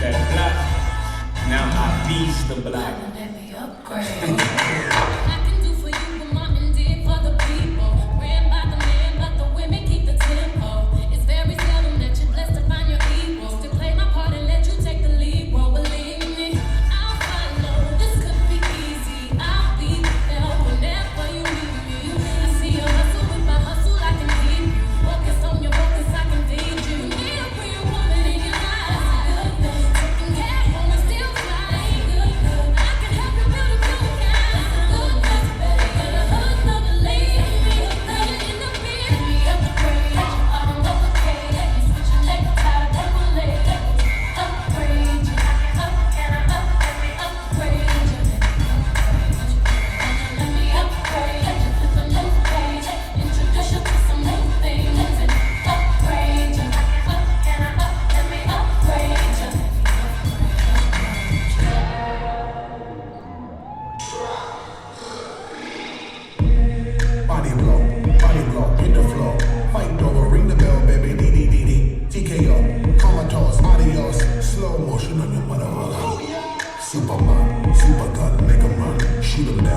that block. Now I beast the block. Let me upgrade. I can do for you what Martin did for the people. Ran by the man, but the women keep the tempo. It's very seldom that you're blessed to find your equal. To play my part and let you take the lead, bro. Believe me, I'll follow. This could be easy. I'll be there whenever you need me. I see your hustle with my hustle, I can keep you. Focus on your focus, I can feed you. You need a real woman in your life. Good thing. Taking care of woman still fly. Good, good. I can help you build a good guy. Good, good. Better get a hug, another lady. Better in the bed. Let me upgrade. I'm okay. Let me switch your leg tied, regulate. Upgrade you. Up and I up. Let me upgrade you. Let me upgrade. Flip a new page. Introduce you to some new things. And upgrade you. Up and I up. Let me upgrade you. Body blow, hit the floor. Fight over, ring the bell, baby, D-D-D-D. TKO, comatose, adios. Slow motion on your mother. Superman, super gun, make a man. Shoot him down.